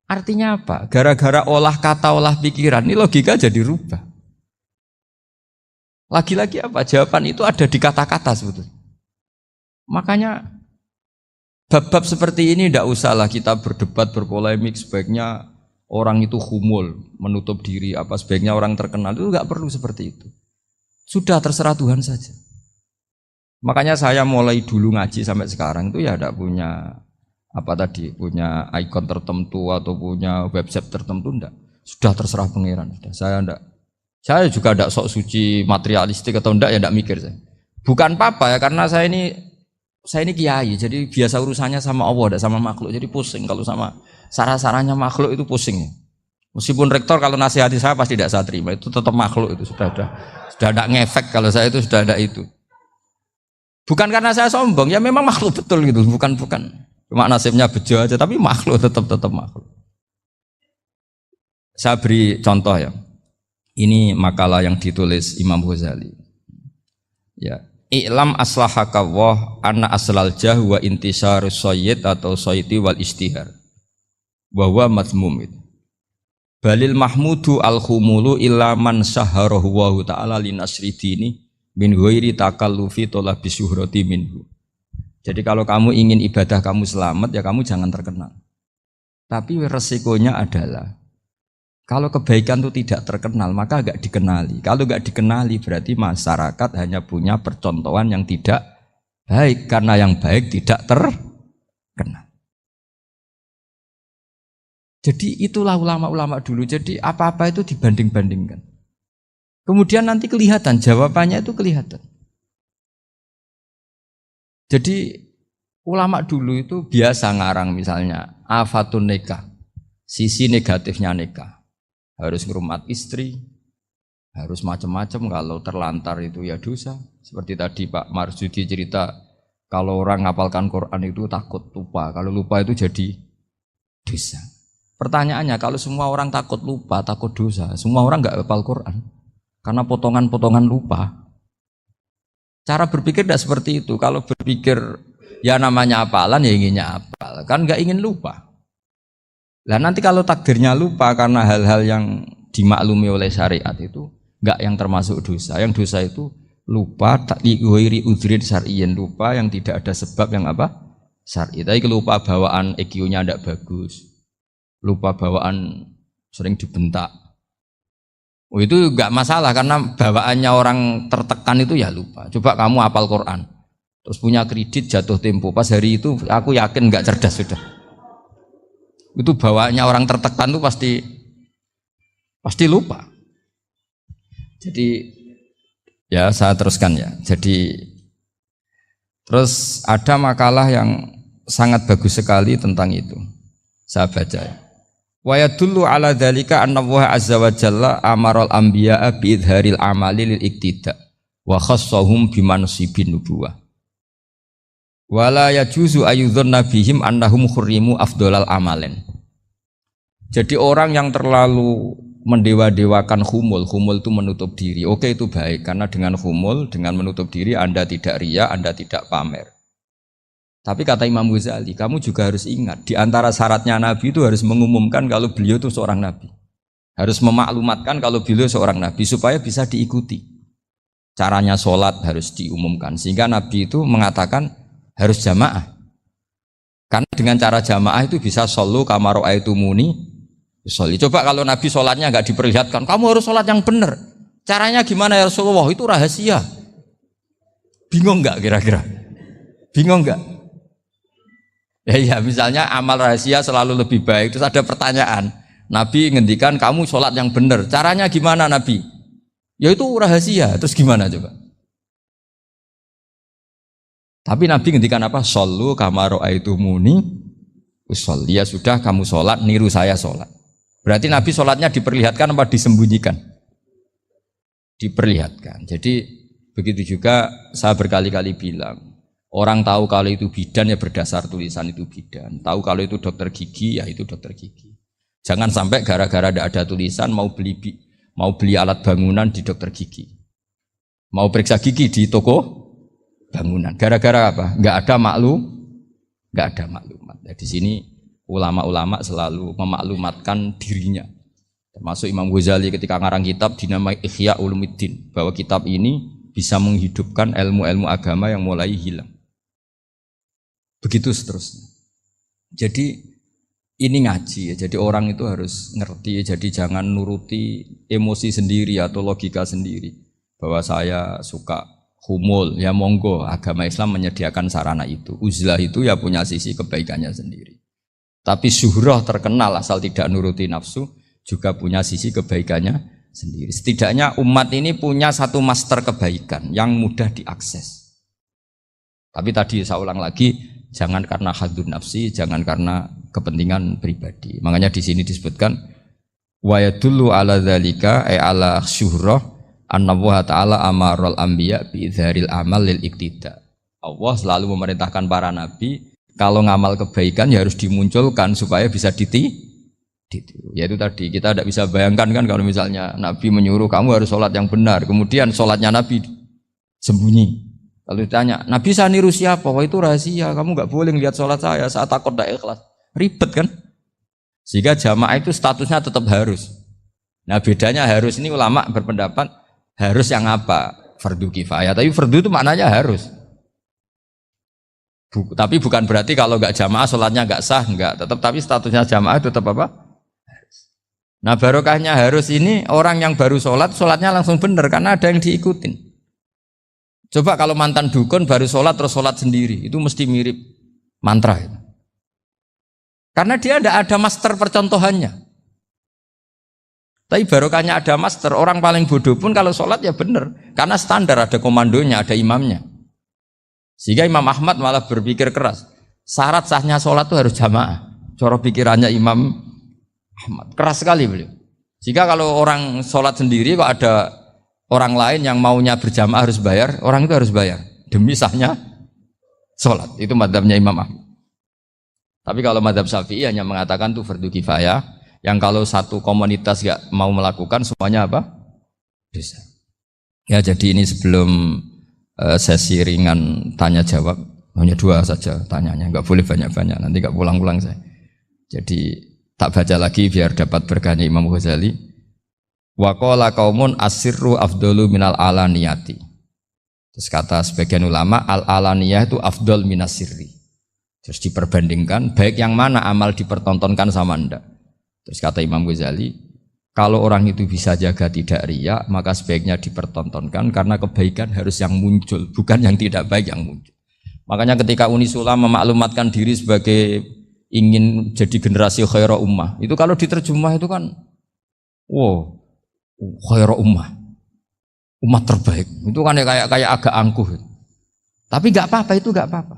artinya apa? Gara-gara olah kata, olah pikiran, ini logika jadi rubah. Lagi-lagi apa? Jawaban itu ada di kata-kata sebetulnya. Makanya bab-bab seperti ini tidak usahlah kita berdebat, berpolemik. Sebaiknya orang itu humul, menutup diri, apa sebaiknya orang terkenal, itu nggak perlu seperti itu. Sudah terserah Tuhan saja. Makanya saya mulai dulu ngaji sampai sekarang itu ya tidak punya punya ikon tertentu atau punya website tertentu, enggak. Sudah terserah pangeran. Saya juga tidak sok suci materialistik atau enggak, ya tidak mikir saya. Bukan apa-apa ya, karena saya ini kiai, jadi biasa urusannya sama Allah, tidak sama makhluk. Jadi pusing kalau sama sarah-sarahnya makhluk itu pusing. Meskipun rektor kalau nasihati saya pasti tidak saya terima, itu tetap makhluk, itu sudah ada ngefek kalau saya itu sudah ada itu. Bukan karena saya sombong, ya memang makhluk betul gitu, bukan cuma nasibnya bejo aja, tapi makhluk tetap makhluk. Saya beri contoh ya. Ini makalah yang ditulis Imam Ghazali. Ya. I'lam aslahaka Allah anna aslal jah wa intisarus sayyid atau sayyidi wal istihar wa huwa mazmum itu. Balil mahmudu al khumulu illa man saharahu wa ta'ala li nasri dini min ghairi takallufi talabi syuhrati minhu. Jadi kalau kamu ingin ibadah kamu selamat, ya kamu jangan terkenal. Tapi resikonya adalah kalau kebaikan itu tidak terkenal, maka enggak dikenali. Kalau enggak dikenali berarti masyarakat hanya punya percontohan yang tidak baik, karena yang baik tidak terkenal. Jadi itulah ulama-ulama dulu. Jadi apa-apa itu dibanding-bandingkan. Kemudian nanti kelihatan, jawabannya itu kelihatan. Jadi ulama dulu itu biasa ngarang misalnya afatun nikah, sisi negatifnya nikah. Harus ngurmat istri, harus macam-macam, kalau terlantar itu ya dosa. Seperti tadi Pak Marsudi cerita, kalau orang ngapalkan Quran itu takut lupa, kalau lupa itu jadi dosa. Pertanyaannya, kalau semua orang takut lupa, takut dosa, semua orang nggak hafal Quran karena potongan-potongan lupa. Cara berpikir tidak seperti itu. Kalau berpikir ya namanya hafalan, ya inginnya hafal, kan nggak ingin lupa. Lah nanti kalau takdirnya lupa karena hal-hal yang dimaklumi oleh syariat itu enggak yang termasuk dosa. Yang dosa itu lupa tak liwiri udrin syar'iyyin, lupa yang tidak ada sebab yang apa? Syar'i. Tapi lupa bawaan EQ-nya tidak bagus. Lupa bawaan sering dibentak. Oh, itu enggak masalah karena bawaannya orang tertekan itu ya lupa. Coba kamu hafal Quran. Terus punya kredit jatuh tempo. Pas hari itu aku yakin enggak cerdas sudah. Itu bawaannya orang tertekan itu pasti lupa. Jadi ya saya teruskan ya. Jadi terus ada makalah yang sangat bagus sekali tentang itu. Saya baca ya. Wa yadullu ala dzalika anna Allah azza wa jalla amaral anbiya'a bi idharil amali lil iktida wa khassahum bi mansibin nubuwah. Wa la yajuzu ayyudhanna bihim annahum khurrimu afdhalal amalen. Jadi orang yang terlalu mendewa-dewakan khumul itu menutup diri. Oke, itu baik karena dengan khumul, dengan menutup diri Anda tidak riya, Anda tidak pamer. Tapi kata Imam Ghazali, kamu juga harus ingat di antara syaratnya Nabi itu harus mengumumkan kalau beliau itu seorang Nabi. Harus memaklumatkan kalau beliau seorang Nabi supaya bisa diikuti. Caranya sholat harus diumumkan sehingga Nabi itu mengatakan harus jamaah. Karena dengan cara jamaah itu bisa shollu kama ra'aitumuni sholli. Coba kalau Nabi sholatnya nggak diperlihatkan, kamu harus sholat yang benar. Caranya gimana ya Rasulullah? Itu rahasia. Bingung nggak kira-kira? Bingung nggak? Ya misalnya amal rahasia selalu lebih baik. Terus ada pertanyaan, Nabi ngendikan kamu sholat yang benar. Caranya gimana Nabi? Ya itu rahasia. Terus gimana coba? Tapi Nabi ngendikan apa? Shollu kama ra'aitumuni usolli. Ya sudah kamu sholat, niru saya sholat. Berarti Nabi sholatnya diperlihatkan apa disembunyikan? Diperlihatkan. Jadi begitu juga saya berkali-kali bilang, orang tahu kalau itu bidan ya berdasar tulisan itu bidan. Tahu kalau itu dokter gigi ya itu dokter gigi. Jangan sampai gara-gara tidak ada tulisan mau beli alat bangunan di dokter gigi. Mau periksa gigi di toko bangunan. Gara-gara apa? Enggak ada maklumat. Nah, di sini ulama-ulama selalu memaklumatkan dirinya. Termasuk Imam Ghazali ketika ngarang kitab dinamai Ihya Ulumuddin, bahwa kitab ini bisa menghidupkan ilmu-ilmu agama yang mulai hilang. Begitu seterusnya. Jadi ini ngaji ya. Jadi orang itu harus ngerti. Jadi jangan nuruti emosi sendiri atau logika sendiri. Bahwa saya suka humul, ya monggo. Agama Islam menyediakan sarana itu. Uzlah itu ya punya sisi kebaikannya sendiri. Tapi syuhrah terkenal asal tidak nuruti nafsu juga punya sisi kebaikannya sendiri. Setidaknya umat ini punya satu master kebaikan yang mudah diakses. Tapi tadi saya ulang lagi, jangan karena hadun nafsi, jangan karena kepentingan pribadi. Makanya di sini disebutkan wa yadullu ala dzalika ay ala syuhrah anna Allah taala amaral anbiya bi idzharil amal lil iktida. Allah selalu memerintahkan para nabi kalau ngamal kebaikan ya harus dimunculkan supaya bisa ditiru. Yaitu tadi kita tidak bisa bayangkan kan kalau misalnya Nabi menyuruh kamu harus sholat yang benar, kemudian sholatnya Nabi sembunyi. Kalau ditanya, Nabi saya niru siapa? Wah itu rahasia, kamu nggak boleh lihat sholat saya, saat takut tidak ikhlas. Ribet kan? Sehingga jamaah itu statusnya tetap harus. Nah bedanya harus ini ulama berpendapat harus yang apa? Fardu kifayah, tapi fardu itu maknanya harus. Tapi bukan berarti kalau nggak jamaah sholatnya nggak sah, nggak. Tapi statusnya jamaah tetap apa? Harus. Nah barokahnya harus ini orang yang baru sholat, sholatnya langsung benar karena ada yang diikutin. Coba kalau mantan dukun baru sholat terus sholat sendiri, itu mesti mirip mantra. Karena dia tidak ada master percontohannya. Tapi barokahnya ada master, orang paling bodoh pun kalau sholat ya benar, karena standar ada komandonya, ada imamnya. Sehingga Imam Ahmad malah berpikir keras, syarat sahnya sholat itu harus jamaah. Cara pikirannya Imam Ahmad, keras sekali beliau. Jika kalau orang sholat sendiri kok ada orang lain yang maunya berjamaah harus bayar, orang itu harus bayar demi sahnya sholat. Itu madzhabnya Imam Ahmad. Tapi kalau madzhab Syafi'i hanya mengatakan itu fardu kifayah, yang kalau satu komunitas gak mau melakukan semuanya apa? Bisa. Ya jadi ini sebelum sesi ringan tanya jawab, hanya 2 saja tanyanya, nggak boleh banyak-banyak, nanti nggak pulang-pulang saya. Jadi tak baca lagi biar dapat berkahnya Imam Ghazali. Wa qala qaumun asirru afdalu minal alaniyati. Terus kata sebagian ulama al-alaniyah itu afdol minas sirri. Terus diperbandingkan baik yang mana amal dipertontonkan sama ndak. Terus kata Imam Ghazali, kalau orang itu bisa jaga tidak riya, maka sebaiknya dipertontonkan karena kebaikan harus yang muncul, bukan yang tidak baik yang muncul. Makanya ketika Unisula memaklumatkan diri sebagai ingin jadi generasi khaira ummah, itu kalau diterjemah itu kan wow, khaira ummah, umat terbaik. Itu kan kayak agak angkuh. Tapi nggak apa-apa, itu nggak apa-apa.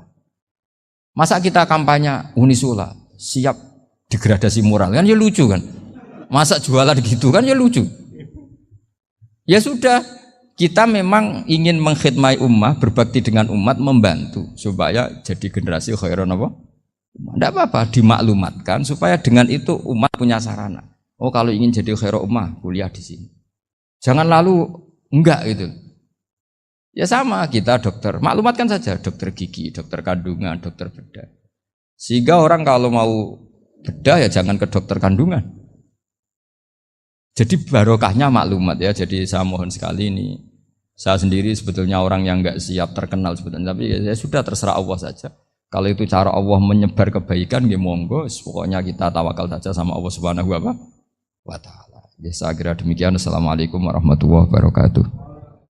Masa kita kampanye Unisula siap degradasi moral, kan ya lucu kan. Masa jualan gitu kan ya lucu. Ya sudah, kita memang ingin mengkhidmati ummah, berbakti dengan umat, membantu supaya jadi generasi khairan apa? Tidak apa-apa, dimaklumatkan supaya dengan itu umat punya sarana. Oh kalau ingin jadi khairan ummah, kuliah di sini. Jangan lalu enggak gitu. Ya sama kita dokter, maklumatkan saja dokter gigi, dokter kandungan, dokter bedah. Sehingga orang kalau mau bedah ya jangan ke dokter kandungan. Jadi barokahnya maklumat ya. Jadi saya mohon sekali ini, saya sendiri sebetulnya orang yang enggak siap terkenal sebetulnya, tapi ya sudah terserah Allah saja. Kalau itu cara Allah menyebar kebaikan, ya monggo. Pokoknya kita tawakal saja sama Allah Subhanahu wa Ta'ala. Ya saya kira demikian. Assalamualaikum warahmatullahi wabarakatuh.